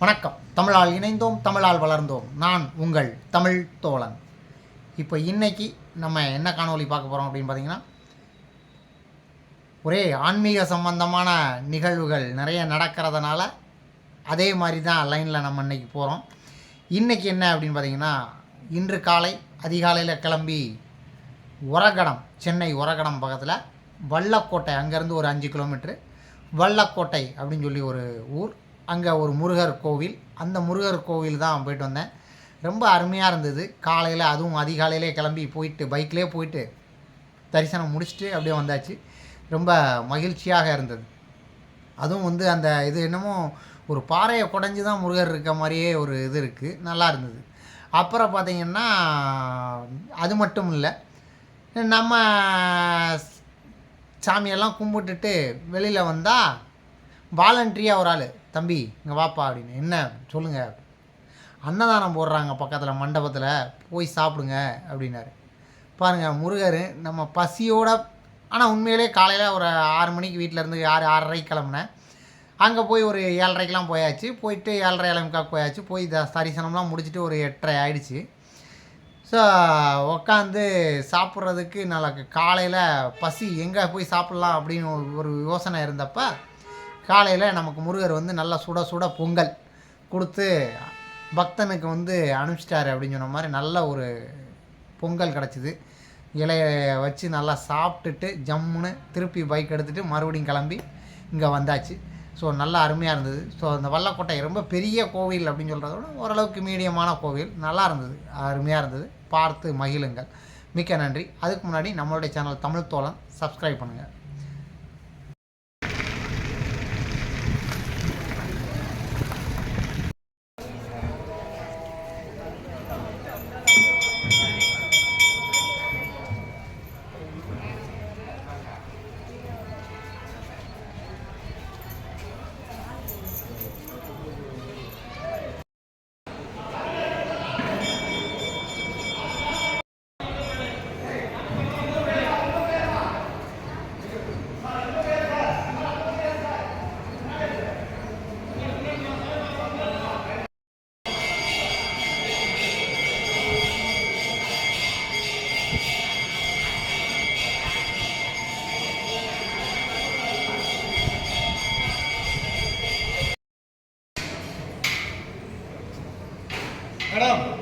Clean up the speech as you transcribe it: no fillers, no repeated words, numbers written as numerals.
வணக்கம். தமிழால் இணைந்தோம், தமிழால் வளர்ந்தோம். நான் உங்கள் தமிழ் தோழன். இப்போ இன்னைக்கு நம்ம என்ன காணொளி பார்க்க போகிறோம் அப்படின்னு பார்த்தீங்கன்னா, ஒரே ஆன்மீக சம்பந்தமான நிகழ்வுகள் நிறைய நடக்கிறதுனால அதே மாதிரி தான் லைனில் நம்ம இன்றைக்கி போகிறோம். இன்றைக்கி என்ன அப்படின்னு பார்த்தீங்கன்னா, இன்று காலை அதிகாலையில் கிளம்பி ஒரகடம், சென்னை ஒரகடம் பக்கத்தில் வல்லக்கோட்டை, அங்கேருந்து ஒரு 5 கிலோமீட்ரு வல்லக்கோட்டை அப்படின்னு சொல்லி ஒரு ஊர். அங்கே ஒரு முருகர் கோவில், அந்த முருகர் கோவில் தான் போயிட்டு வந்தேன். ரொம்ப அருமையாக இருந்தது. காலையில், அதுவும் அதிகாலையிலே கிளம்பி போயிட்டு பைக்லேயே போயிட்டு தரிசனம் முடிச்சுட்டு அப்படியே வந்தாச்சு. ரொம்ப மகிழ்ச்சியாக இருந்தது. அதுவும் வந்து அந்த இது என்னமோ ஒரு பாறையை குடஞ்சி தான் முருகர் இருக்க மாதிரியே ஒரு இது இருக்குது, நல்லா இருந்தது. அப்புறம் பார்த்திங்கன்னா, அது மட்டும் இல்லை, நம்ம சாமியெல்லாம் கும்பிட்டுட்டு வெளியில் வந்தால் வாலண்ட்ரியாக ஒரு ஆள், தம்பி இங்கே வாப்பா அப்படின்னு. என்ன சொல்லுங்கள், அன்னதானம் போடுறாங்க பக்கத்தில் மண்டபத்தில், போய் சாப்பிடுங்க அப்படின்னாரு. பாருங்கள், முருகர் நம்ம பசியோட, ஆனால் உண்மையிலே காலையில் ஒரு 6 மணிக்கு வீட்டிலேருந்து 6:30 கிளம்புனேன். அங்கே போய் ஒரு 7:30க்கெலாம் போயாச்சு. போயிட்டு 7:30 7:45 போயாச்சு. போய் தரிசனம்லாம் முடிச்சுட்டு ஒரு 8:30 ஆகிடுச்சு. ஸோ உக்காந்து சாப்பிட்றதுக்கு நல்லா காலையில் பசி, எங்கே போய் சாப்பிட்லாம் அப்படின்னு ஒரு யோசனை இருந்தப்போ, காலையில் நமக்கு முருகர் வந்து நல்லா சுட சுட பொங்கல் கொடுத்து பக்தனுக்கு வந்து அனுப்பிச்சிட்டாரு அப்படின்னு சொன்ன மாதிரி நல்ல ஒரு பொங்கல் கிடச்சிது. இலைய வச்சு நல்லா சாப்பிட்டுட்டு ஜம்முன்னு திருப்பி பைக் எடுத்துகிட்டு மறுபடியும் கிளம்பி இங்கே வந்தாச்சு. ஸோ நல்லா அருமையாக இருந்தது. ஸோ அந்த வல்லக்கோட்டை ரொம்ப பெரிய கோவில் அப்படின்னு சொல்கிறத விட ஓரளவுக்கு மீடியமான கோவில், நல்லா இருந்தது, அருமையாக இருந்தது. பார்த்து மகிழுங்கள். மிக்க நன்றி. அதுக்கு முன்னாடி நம்மளுடைய சேனல் தமிழ் தோழன் சப்ஸ்கிரைப் பண்ணுங்கள். Madam.